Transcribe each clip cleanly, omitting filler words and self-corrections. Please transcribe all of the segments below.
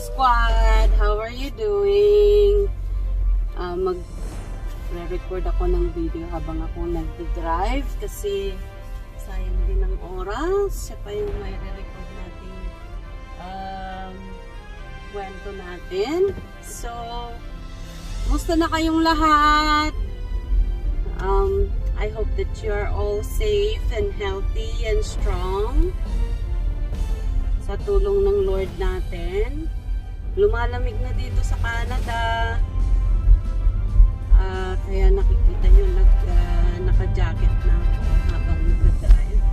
squad! How are you doing? Mag-record ako ng video habang ako nag-drive kasi sayang din ang oras. Siya pa yung may re-record natin kwento natin. So, musta na kayong lahat? I hope that you are all safe and healthy and strong. Sa tulong ng Lord natin. Lumalamig na dito sa Canada. Kaya nakikita nyo naka-jacket na ako habang nag-drive.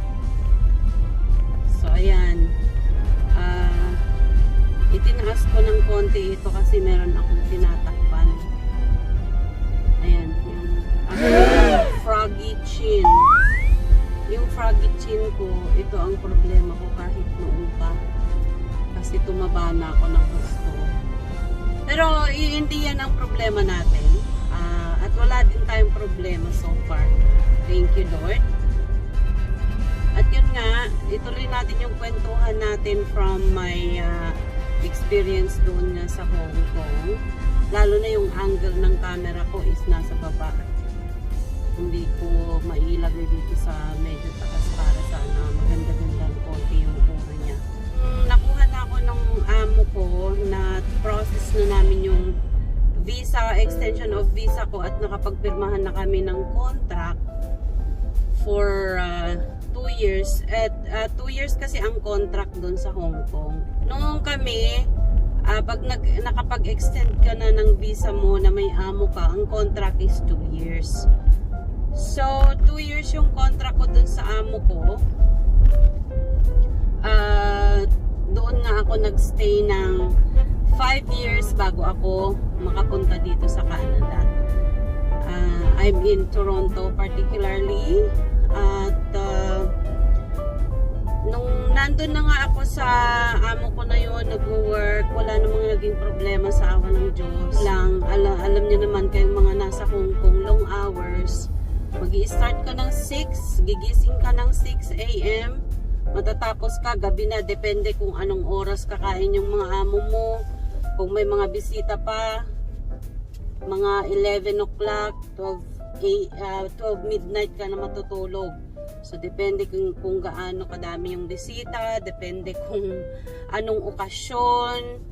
So ayan. Itinaas ko ng konti ito kasi meron akong tinatakpan. Ayan. Yung froggy chin. Yung froggy chin ko, ito ang problema ko kahit noon pa. Kasi tumaba na ako ng gusto. Pero hindi yan ang problema natin. At wala din tayong problema so far. Thank you, Lord. At yun nga, ituloy natin yung kwentuhan natin from my experience doon nga sa Hongkong. Lalo na yung angle ng camera ko is nasa baba. Hindi ko mailagay dito sa medyo taas para sana maganda-ganda konti yung tura niya. Nakuha na ako ng amo ko na process na namin yung visa, extension of visa ko at nakapagpirmahan na kami ng contract for 2 years. At 2 years kasi ang contract doon sa Hong Kong. Noong kami, pag nakapag-extend ka na ng visa mo na may amo ka, ang contract is 2 years. So, 2 years yung contract ko dun sa amo ko. Doon nga ako nagstay ng 5 years bago ako makapunta dito sa Canada. I'm in Toronto particularly. At nung nandun na nga ako sa amo ko na yun, nag-work, wala namang naging problema sa awa ng Diyos. Alam niyo naman kayong mga nasa Hong Kong, long hours. Mag-i-start ka ng 6, gigising ka ng 6 a.m. Matatapos ka, gabi na, depende kung anong oras kakain yung mga amo mo. Kung may mga bisita pa, mga 11 o'clock, 12 midnight ka na matutulog. So, depende kung gaano kadami yung bisita, depende kung anong okasyon,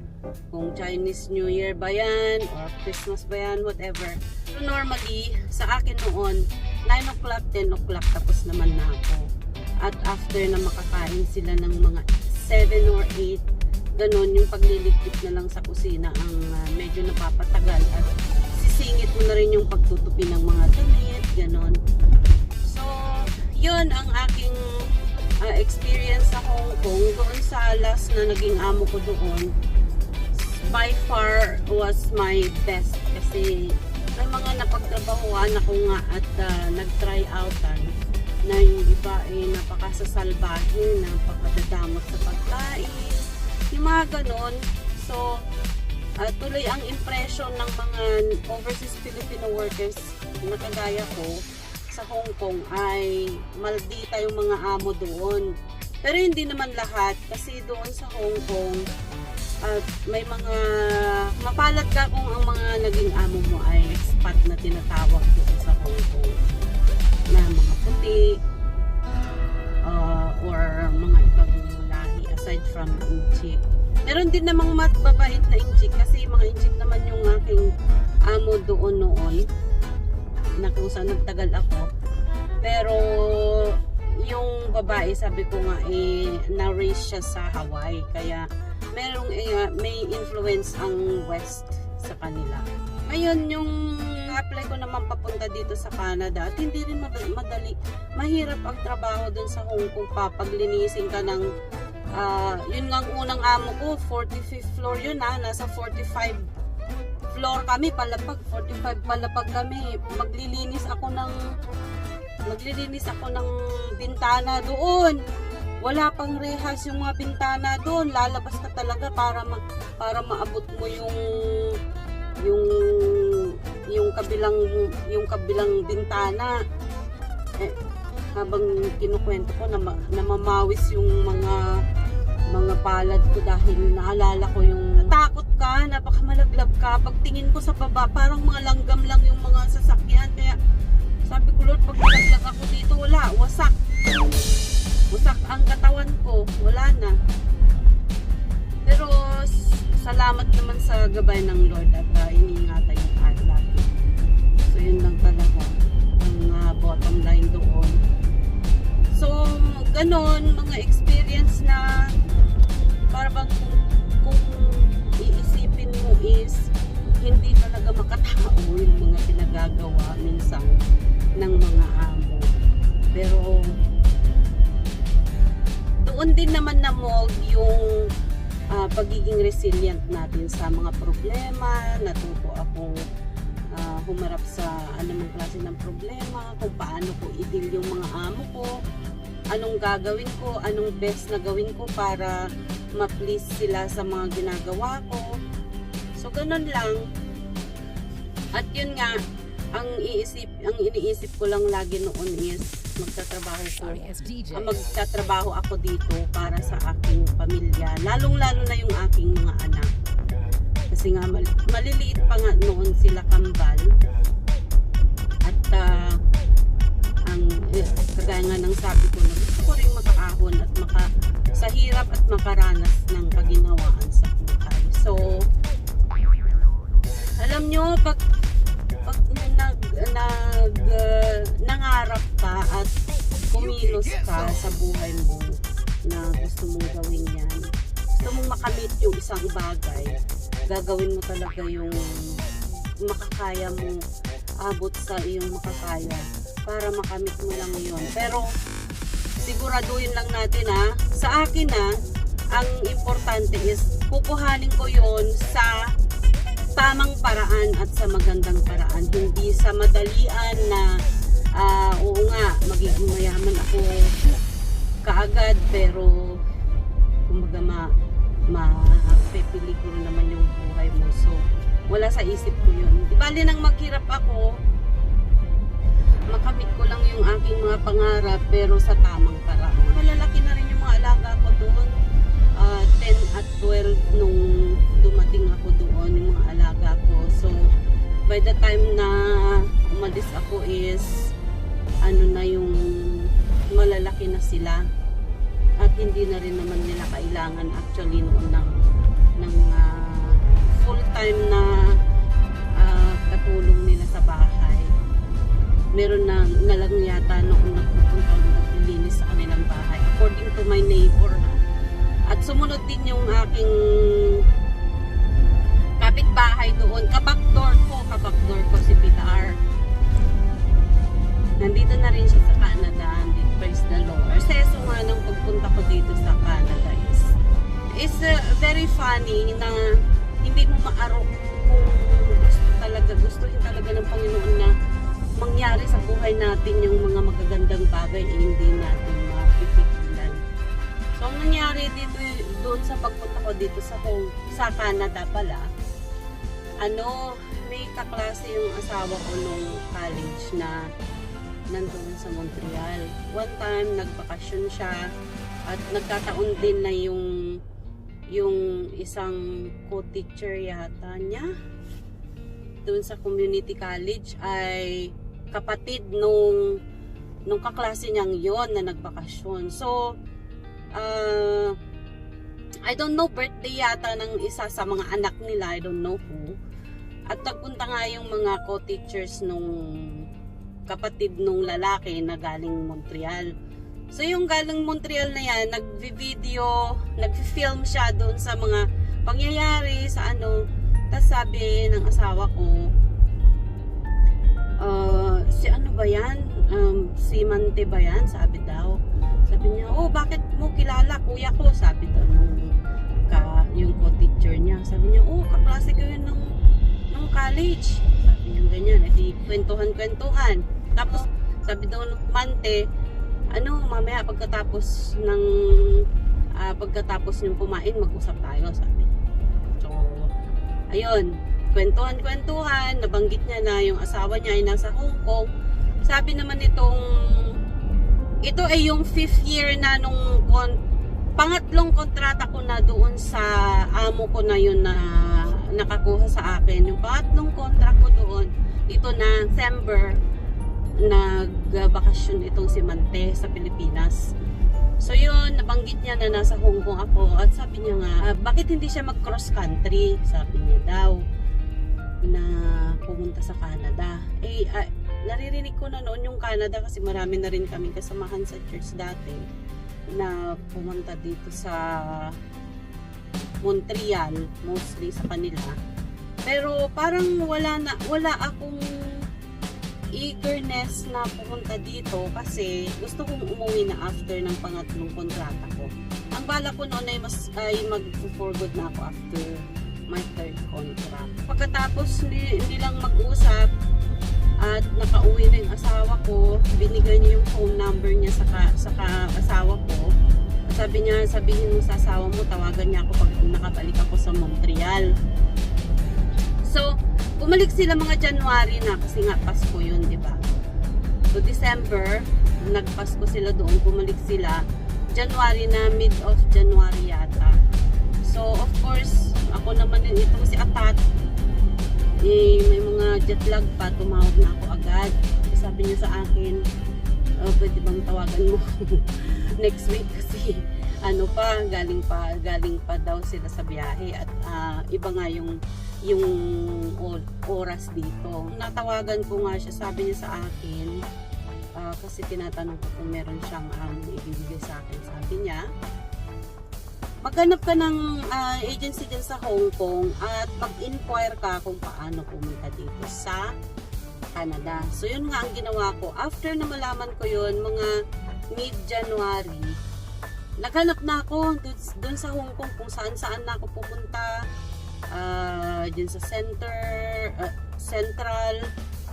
kung Chinese New Year ba yan, or Christmas ba yan, whatever. So, normally, sa akin noon, 9 o'clock, 10 o'clock, tapos naman na ako. At after na makakain sila ng mga 7 or 8, ganun, yung pagliligpit na lang sa kusina ang medyo napapatagal. At sisingit mo na rin yung pagtutupi ng mga damit, ganun. So, yun ang aking experience sa Hong Kong. Doon sa last na naging amo ko doon, by far was my best. Kasi may mga napagtrabahuan ako nga at nag-try outan na yung iba ay napakasasalbahe, napakadadamot sa pagkain, yung mga ganon. So, tuloy ang impression ng mga overseas Filipino workers na kagaya ko sa Hong Kong ay maldita yung mga amo doon. Pero hindi naman lahat, kasi doon sa Hong Kong may mga mapalad ka kung ang mga naging amo mo ay expat na tinatawag doon sa Hong Kong, na mga puti or mga ibang lahi aside from Inchik. Meron din namang mababait na Inchik kasi mga Inchik naman yung aking amo doon noon na kung saan nagtagal ako. Pero yung babae, sabi ko nga na-raise siya sa Hawaii, kaya may influence ang West sa kanila. Ngayon, yung apply ko naman papunta dito sa Canada at hindi rin madali. Mahirap ang trabaho dun sa Hong Kong. Paglinisin ka ng yun nga ang unang amo ko, 45th floor yun nasa 45 floor kami, palapag 45 palapag kami. Maglilinis ako ng bintana doon. Wala pang rehas yung mga bintana doon. Lalabas ka talaga para maabot mo yung kabilang bintana. Habang kinukwento ko na namamawis yung mga palad ko dahil naalala ko yung ba, napakamalaglag ka. Pagtingin ko sa baba, parang mga langgam lang yung mga sasakyan. Kaya sabi ko, Lord, pag nalaglag ako dito, wala, wasak. Wasak ang katawan ko, wala na. Pero salamat naman sa gabay ng Lord at iniingatan yung tayo lagi. So yun lang talaga ang bottom line doon. So ganon, mga experience na para bang kung iisipin mo is hindi talaga makatao yung mga pinagagawa minsan ng mga amo. Pero doon din naman namog yung pagiging resilient natin sa mga problema. Natuto akong humarap sa anumang klase ng problema, kung paano ko i-deal yung mga amo ko, anong gagawin ko, anong best na gawin ko para ma-please sila sa mga ginagawa ko. So ganun lang. At yun nga, ang iniisip ko lang lagi noon is magtatrabaho ako dito para sa aking pamilya, lalong-lalo na yung aking mga anak. Kasi nga maliliit pa nga noon sila kambal. At kagaya nga ng sabi ko, gusto ko rin makaahon at sa hirap at makaranas ng kaginawaan sa buhay. So alam nyo, pag nangarap ka at kumilos ka sa buhay mo na gusto mong gawin yan, gusto mong makamit yung isang bagay, gagawin mo talaga yung makakaya mo, abot sa iyong makakaya para makamit mo lang yun. Pero siguraduhin lang natin sa akin ang importante is kukuhanin ko yun sa tamang paraan at sa magandang paraan, hindi sa madalian na oo nga, magiging mayaman ako kaagad, pero kumbaga mapepeligro naman yung buhay mo. So wala sa isip ko yun. Di bali nang maghirap ako, makamit ko lang yung aking mga pangarap pero sa tamang paraan. Malalaki na rin yung mga alaga ko doon. 10 at 12 nung dumating ako doon, yung mga alaga ko. So by the time na umalis ako is na yung malalaki na sila at hindi na rin naman nila kailangan actually noon ng full time na katulong nila sa bahay. Meron na lang yata noong nagpupunta o naglilinis sa kanilang bahay according to my neighbor. At sumunod din yung aking kapitbahay doon. Kabakdor ko si Pilar. Nandito na rin siya sa Canada. Praise the Lord. Proseso nga ng pagpunta ko dito sa Canada is very funny na hindi mo maarok kung gustuhin talaga ng Panginoon na mangyari sa buhay natin yung mga magagandang bagay hindi natin mapipigilan. So, ang nangyari dito doon sa pagpunta ko dito sa Canada pala, may kaklase yung asawa ko nung college na nandun sa Montreal. One time, nagbakasyon siya at nagkataon din na yung isang co-teacher yata niya doon sa community college ay kapatid nung kaklase niyang yon na nagbakasyon. So, I don't know, birthday yata ng isa sa mga anak nila, I don't know who. At nagpunta nga yung mga co-teachers nung kapatid nung lalaki na galing Montreal. So yung galing Montreal na yan, nag-video, nag-film siya doon sa mga pangyayari, sa Tapos sabi ng asawa ko, si ano ba yan? Si Mante ba yan? Sabi daw. Sabi niya, bakit mo kilala? Kuya ko, sabi daw yung co-teacher niya. Sabi niya, kaklase ko yun ng college. Sabi niya ganyan, edi kwentuhan. Tapos sabi daw ng Mante, mamaya pagkatapos yung kumain, mag-usap tayo, sabi. So, ayun, kwentuhan, nabanggit niya na yung asawa niya ay nasa Hongkong. Sabi naman ito ay yung 5th year na nung pangatlong kontrata ko na doon sa amo ko na yun na nakakuha sa akin. Yung pangatlong contract ko doon, ito na, December, nagbakasyon itong si Mante sa Pilipinas. So yun, nabanggit niya na nasa Hongkong ako at sabi niya nga, bakit hindi siya mag-cross country? Sabi niya daw na pumunta sa Canada. Naririnig ko na noon yung Canada kasi marami na rin kaming kasamahan sa church dati na pumunta dito sa Montreal, mostly sa kanila. Pero parang wala akong eagerness na pumunta dito kasi gusto kong umuwi na after ng pangatlong kontrata ko. Ang bala ko noon ay mag-for good na ako after my third contract. Pagkatapos nilang mag-usap at nakauwi na yung asawa ko, binigay niya yung phone number niya sa asawa ko. Sabi niya, sabihin mo sa asawa mo, tawagan niya ako pag nakabalik ako sa Montreal. So, bumalik sila mga January na kasi nga Pasko yun, di ba? So, December, nagpasko sila doon, bumalik sila. January na, mid of January yata. So, of course, ako naman din itong si Atat, may mga jet lag pa, tumawag na ako agad. Sabi niya sa akin, pwede bang tawagan mo next week kasi galing pa daw sila sa biyahe at iba nga yung oras dito. Natawagan ko nga siya, sabi niya sa akin kasi tinatanong ko kung meron siyang ibibigay sa akin. Sabi niya, maghanap ka ng agency dyan sa Hong Kong at mag-inquire ka kung paano pumunta dito sa Canada. So yun nga ang ginawa ko. After na malaman ko yun, mga mid-January, naghanap na ako dun sa Hong Kong kung saan na ako pupunta. Dyan sa Central,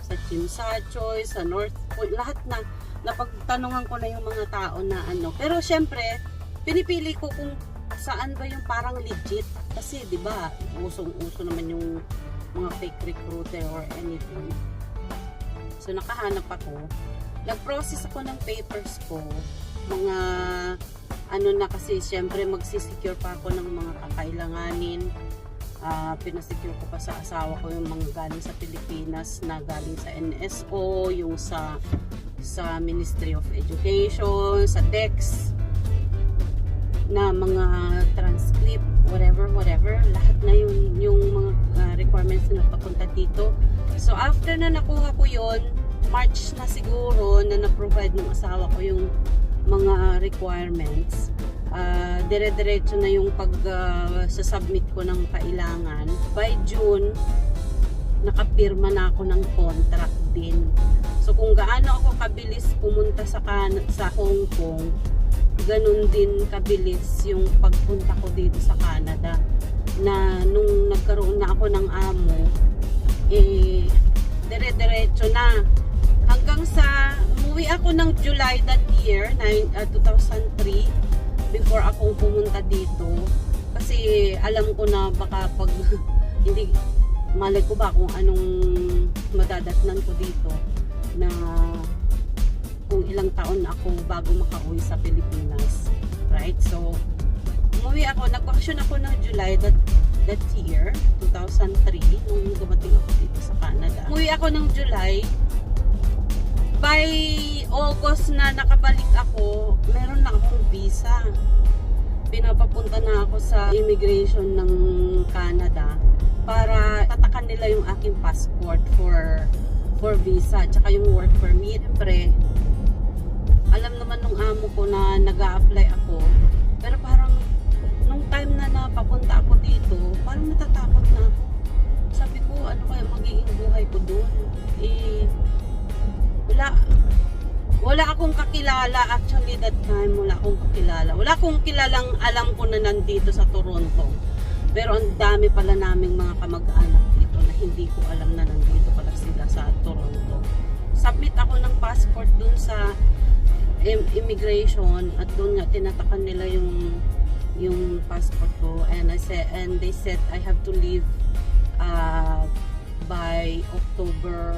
sa Chimsachoy, sa North Point, lahat na. Napagtanungan ko na yung mga tao na Pero syempre, pinipili ko kung saan ba yung parang legit. Kasi di ba usong-uso naman yung mga fake recruiter or anything. So nakahanap ako. Nag-process ako ng papers ko. Mga na kasi syempre magsisecure pa ako ng mga kakailanganin. Pinasecure ko pa sa asawa ko yung mga galing sa Pilipinas na galing sa NSO, yung sa Ministry of Education, sa DEX na mga transcript, whatever, lahat na yung mga requirements na papunta dito. So after na nakuha ko yon, March na siguro na na-provide ng asawa ko yung mga requirements. Dire-diretso na yung submit ko ng kailangan. By June, nakapirma na ako ng contract din. So kung gaano ako kabilis pumunta sa Hong Kong, ganun din kabilis yung pagpunta ko dito sa Canada. Na nung nagkaroon na ako ng amo, dire-diretso na. Hanggang sa umuwi ako ng July that year, 2003, before akong pumunta dito. Kasi alam ko na baka pag hindi, malay ko ba kung anong madadatnan ko dito na kung ilang taon ako bago makauwi sa Pilipinas. Right? So, umuwi ako, nag-vacation ako ng July that year, 2003, nung dumating ako dito sa Canada. Umuwi ako ng July. By August na nakabalik ako, meron na akong visa. Pinapapunta na ako sa immigration ng Canada para tatakan nila yung aking passport for visa, tsaka yung work permit. Siyempre, alam naman nung amo ko na nag-a-apply ako, pero parang nung time na napapunta ako dito, parang natatakot na ako. Sabi ko, ano kaya magiging buhay ko doon? Wala akong kakilala actually that time. Wala akong kakilala. Wala akong kilalang alam ko na nandito sa Toronto. Pero ang dami pala naming mga kamag-anak dito na hindi ko alam na nandito pala sila sa Toronto. Submit ako ng passport dun sa immigration at dun nga tinatakan nila yung passport ko, and they said I have to leave by October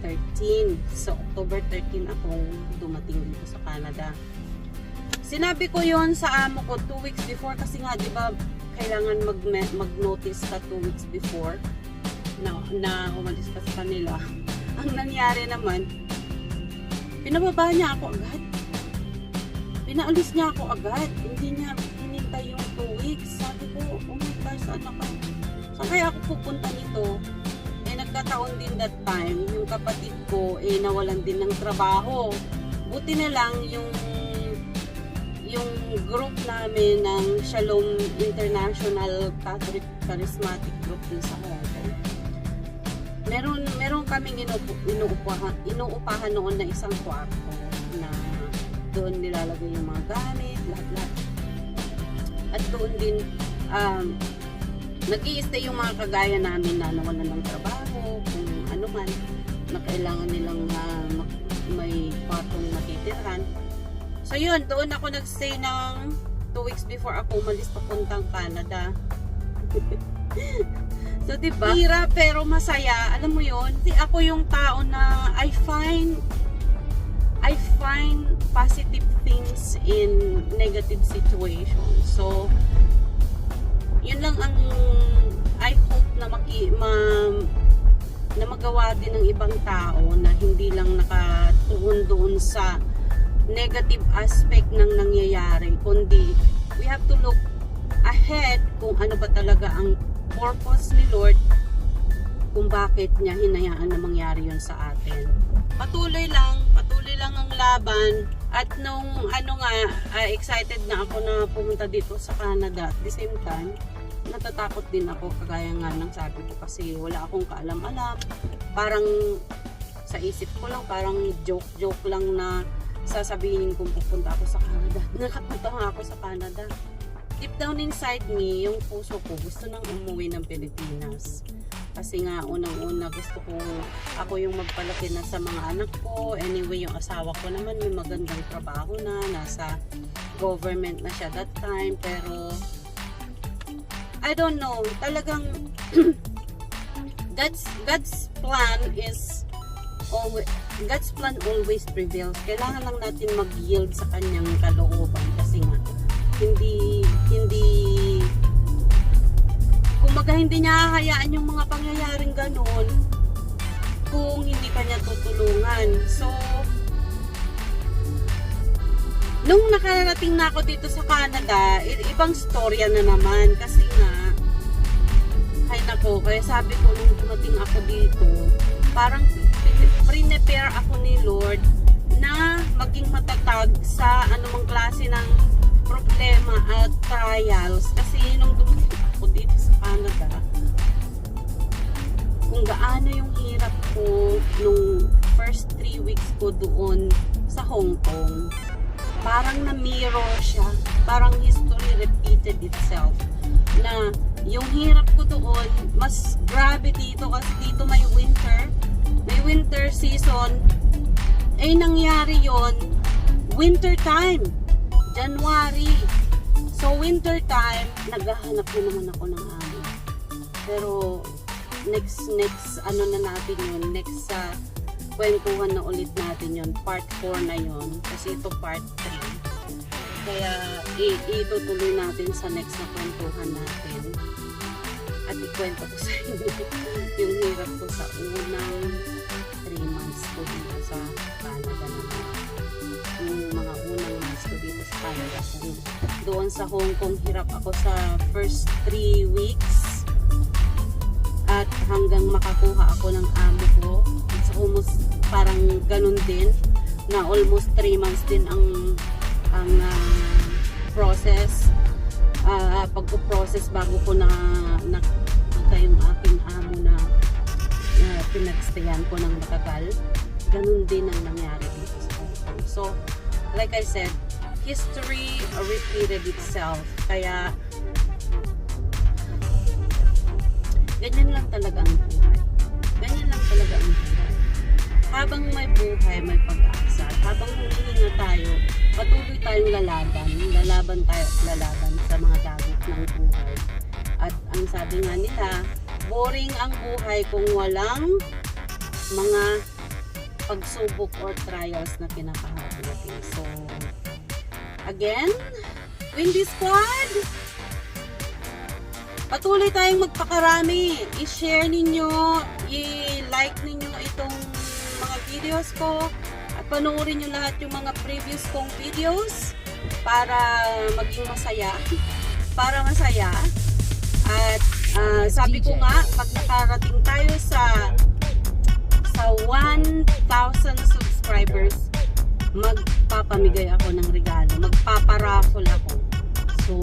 13. So, October 13 akong dumating dito sa Canada. Sinabi ko yon sa amo ko 2 weeks before kasi nga, di ba, kailangan mag-notice ka 2 weeks before na umalis ka sa kanila. Ang nangyari naman, pinababa niya ako agad. Pinaalis niya ako agad. Hindi niya hinintay yung 2 weeks. Sabi ko, oh my gosh, saan kaya ako pupunta nito? Nagkataon din that time, yung kapatid ko nawalan din ng trabaho. Buti na lang yung group namin ng Shalom International Catholic Charismatic Group din sa Hongkong. Meron kaming inuupahan noon na isang kwarto na doon nilalagay yung mga gamit, lahat. At doon din nag-i-stay yung mga kagaya namin na nawalan ng trabaho, kung ano man na kailangan nilang may kwartong matitirhan. So yun, doon ako nag-stay ng 2 weeks before ako umalis papuntang Canada. So diba, hirap pero masaya. Alam mo yun, ako yung tao na I find positive things in negative situations. So yun lang ang I hope na na magawa din ng ibang tao na hindi lang nakatuon doon sa negative aspect ng nangyayari, kundi we have to look ahead kung ano ba talaga ang purpose ni Lord, kung bakit niya hinayaan na mangyari yun sa atin. Patuloy lang ang laban. At nung excited na ako na pumunta dito sa Canada, at the same time natatakot din ako, kagaya nga ng sabi ko, kasi wala akong kaalam-alam. Parang sa isip ko lang, parang joke lang na sasabihin kung pupunta ako sa Canada. Nakapunta nga ako sa Canada. Deep down inside me, yung puso ko gusto nang umuwi ng Pilipinas. Kasi nga, unang-una gusto ko ako yung magpalaki na sa mga anak ko. Anyway, yung asawa ko naman may magandang trabaho na, nasa government na siya that time. Pero I don't know, talagang God's plan always prevails. Kailangan lang natin mag-yield sa kanyang kalooban, kasi nga hindi kumbaga hindi niya hahayaan yung mga pangyayaring ganun kung hindi ka niya tutulungan. So nung nakarating na ako dito sa Canada, ibang storya na naman, kasi nga ay nako, kaya sabi ko nung dumating ako dito, parang prepare ako ni Lord na maging matatag sa anumang klase ng problema at trials. Kasi nung dumating ako dito sa Canada, kung gaano yung hirap ko nung first 3 weeks ko doon sa Hongkong, parang na-mirror siya, parang history repeated itself, na yung hirap ko doon mas grabe dito, kasi dito may winter season. Nangyari yon winter time, January. So winter time, naghahanap na naman ako ng amo. Pero next na natin yun, next kwentuhan na ulit natin yun, part 4 na yun, kasi ito part 3. Kaya itutuloy natin sa next na kwentuhan natin, at ikwento ko sa inyo yung hirap ko sa unang 3 months ko dito sa Canada naman. Yung mga unang months ko dito sa Canada, kung doon sa Hong Kong hirap ako sa first 3 weeks, at hanggang makakuha ako ng amo ko. It's almost parang ganun din, na almost 3 months din ang process, pagpo-process bago ko nakita yung aking amo na pinagstayan ko ng matagal. Ganun din ang nangyari dito sa Hong Kong. So like I said, history repeated itself. Kaya ganyan lang talaga ang buhay. Ganyan lang talaga ang buhay. Habang may buhay, may pag-asa. Habang humihinga tayo, patuloy tayong lalaban. Lalaban tayo at lalaban sa mga dagit ng buhay. At ang sabi nga nila, boring ang buhay kung walang mga pagsubok or trials na kinakaharap natin. So, again, Windy Squad, Patuloy tayong magpakarami. I-share ninyo, i-like ninyo itong mga videos ko at panoorin nyo lahat yung mga previous kong videos para maging masaya. Para masaya. At sabi ko nga, pag nakarating tayo sa 1,000 subscribers, magpapamigay ako ng regalo. Magpaparaffle ako. So,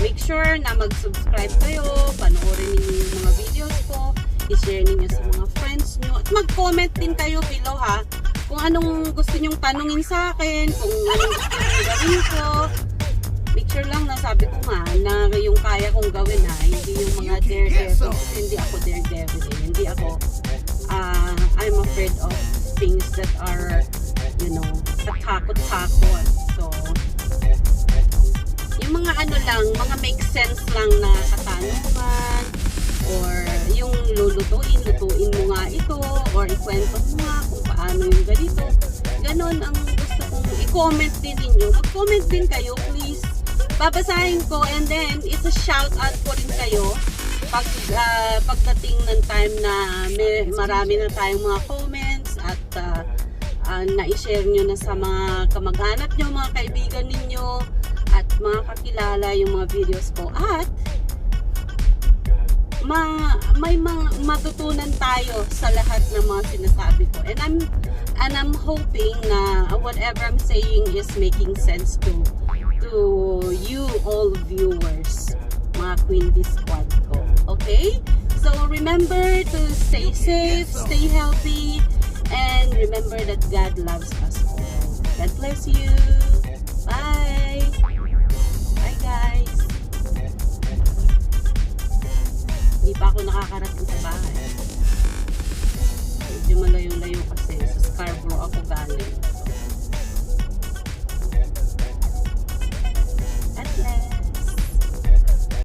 make sure na mag-subscribe kayo, panoorin niyo yung mga videos ko, i-share niyo sa mga friends niyo, at mag-comment din kayo below ha, kung anong gusto nyong tanungin sa akin, kung anong gusto nyong gawin ko. Make sure lang na sabi ko nga, na yung kaya kong gawin ha, hindi yung mga daredevil, hindi ako daredevil, hindi ako, I'm afraid of things that are, you know, katakot-takot. So, yung mga ano lang, mga make sense lang na katanungan, or yung lutuin mo nga ito, or ikwento mo nga kung paano yung ganito. Ganon ang gusto kong i-comment din ninyo. Mag-comment din kayo, please. Babasahin ko, and then it's a shout out ko rin kayo pagdating ng time na marami na tayong mga comments at na-share nyo na sa mga kamag-anak nyo, mga kaibigan ninyo, at mga kakilala yung mga videos ko. At may mga matutunan tayo sa lahat ng mga sinasabi ko. And I'm hoping na whatever I'm saying is making sense to you all viewers, mga Queen Bee Squad ko. Okay? So remember to stay safe, stay healthy, and remember that God loves us all. God bless you. Bye. Bye guys. Hindi pa ako nakakarating sa bahay. Medyo malayo-layo kasi sa Scarborough.